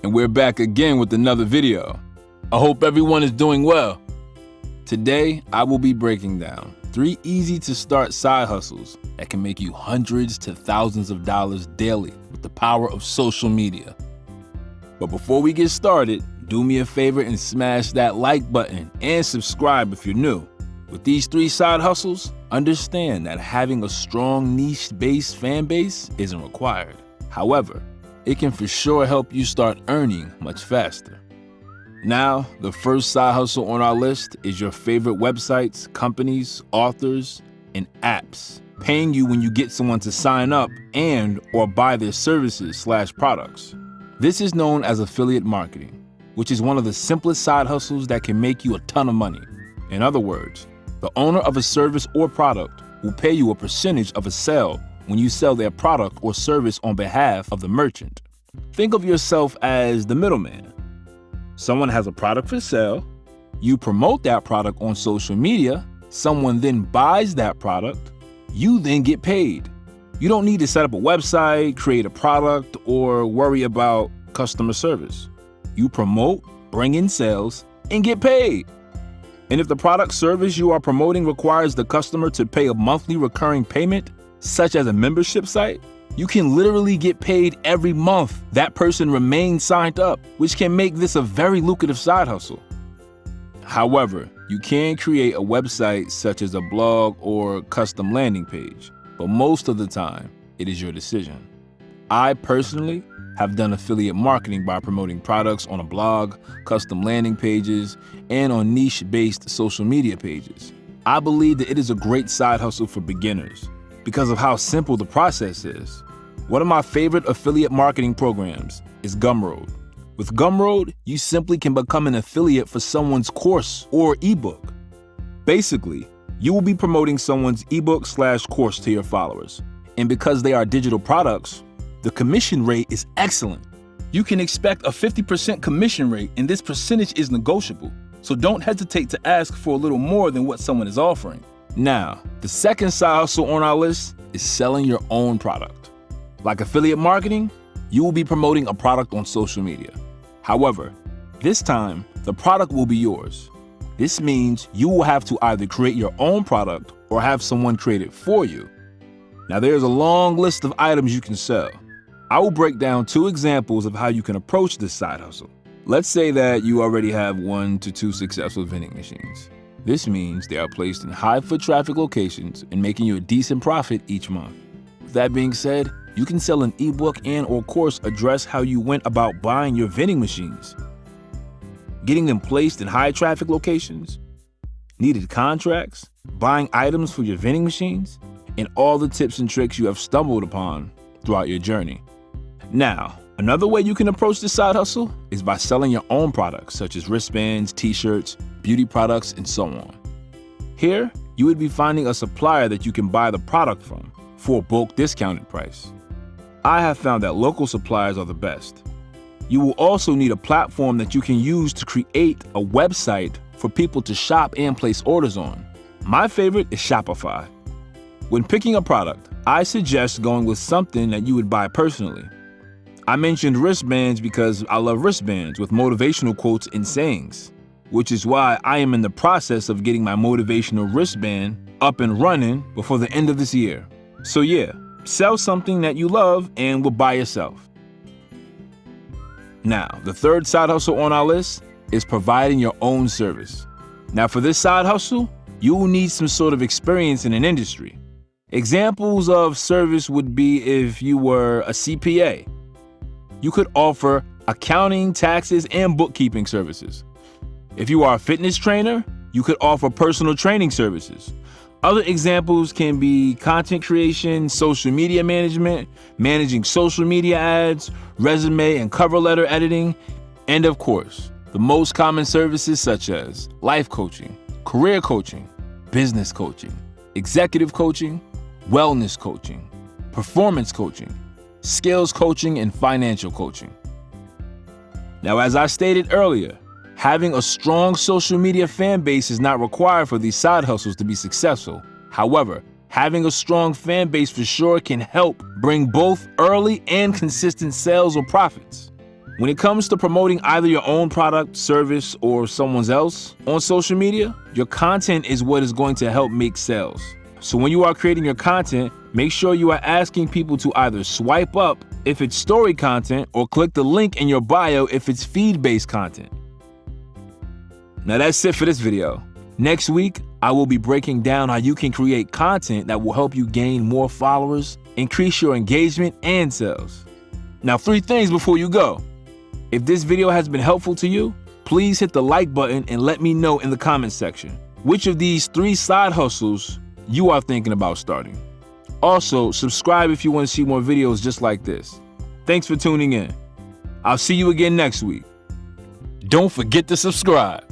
And we're back again with another video. I hope everyone is doing well. Today, I will be breaking down 3 easy to start side hustles that can make you hundreds to thousands of dollars daily with the power of social media. But before we get started, do me a favor and smash that like button and subscribe if you're new. With these 3 side hustles, understand that having a strong niche-based fan base isn't required. However, it can for sure help you start earning much faster. Now, the first side hustle on our list is your favorite websites, companies, authors, and apps paying you when you get someone to sign up and or buy their services/products. This is known as affiliate marketing, which is one of the simplest side hustles that can make you a ton of money. In other words, the owner of a service or product will pay you a percentage of a sale when you sell their product or service on behalf of the merchant. Think of yourself as the middleman. Someone has a product for sale, you promote that product on social media, someone then buys that product, you then get paid. You don't need to set up a website, create a product, or worry about customer service. You promote, bring in sales, and get paid. And if the product service you are promoting requires the customer to pay a monthly recurring payment, such as a membership site, you can literally get paid every month that person remains signed up, which can make this a very lucrative side hustle. However, you can create a website such as a blog or custom landing page, but most of the time, it is your decision. I personally have done affiliate marketing by promoting products on a blog, custom landing pages, and on niche-based social media pages. I believe that it is a great side hustle for beginners because of how simple the process is. One of my favorite affiliate marketing programs is Gumroad. With Gumroad, you simply can become an affiliate for someone's course or ebook. Basically, you will be promoting someone's ebook/course to your followers. And because they are digital products, the commission rate is excellent. You can expect a 50% commission rate, and this percentage is negotiable. So don't hesitate to ask for a little more than what someone is offering. Now, the second side hustle on our list is selling your own product. Like affiliate marketing, you will be promoting a product on social media. However, this time, the product will be yours. This means you will have to either create your own product or have someone create it for you. Now, there's a long list of items you can sell. I will break down 2 examples of how you can approach this side hustle. Let's say that you already have 1 to 2 successful vending machines. This means they are placed in high foot traffic locations and making you a decent profit each month. With that being said, you can sell an ebook and or course address how you went about buying your vending machines, getting them placed in high traffic locations, needed contracts, buying items for your vending machines, and all the tips and tricks you have stumbled upon throughout your journey. Now, another way you can approach this side hustle is by selling your own products such as wristbands, t-shirts, beauty products, and so on. Here, you would be finding a supplier that you can buy the product from for a bulk discounted price. I have found that local suppliers are the best. You will also need a platform that you can use to create a website for people to shop and place orders on. My favorite is Shopify. When picking a product, I suggest going with something that you would buy personally. I mentioned wristbands because I love wristbands with motivational quotes and sayings, which is why I am in the process of getting my motivational wristband up and running before the end of this year. So yeah, sell something that you love and will buy yourself. Now, the third side hustle on our list is providing your own service. Now, for this side hustle, you will need some sort of experience in an industry. Examples of service would be if you were a CPA. You could offer accounting, taxes, and bookkeeping services. If you are a fitness trainer, you could offer personal training services. Other examples can be content creation, social media management, managing social media ads, resume and cover letter editing, and of course, the most common services such as life coaching, career coaching, business coaching, executive coaching, wellness coaching, performance coaching, skills coaching, and financial coaching. Now, as I stated earlier, having a strong social media fan base is not required for these side hustles to be successful. However, having a strong fan base for sure can help bring both early and consistent sales or profits. When it comes to promoting either your own product, service, or someone else on social media, your content is what is going to help make sales. So when you are creating your content, make sure you are asking people to either swipe up if it's story content or click the link in your bio if it's feed-based content. Now that's it for this video. Next week, I will be breaking down how you can create content that will help you gain more followers, increase your engagement, and sales. Now, 3 things before you go. If this video has been helpful to you, please hit the like button and let me know in the comment section which of these 3 side hustles you are thinking about starting. Also, subscribe if you want to see more videos just like this. Thanks for tuning in. I'll see you again next week. Don't forget to subscribe.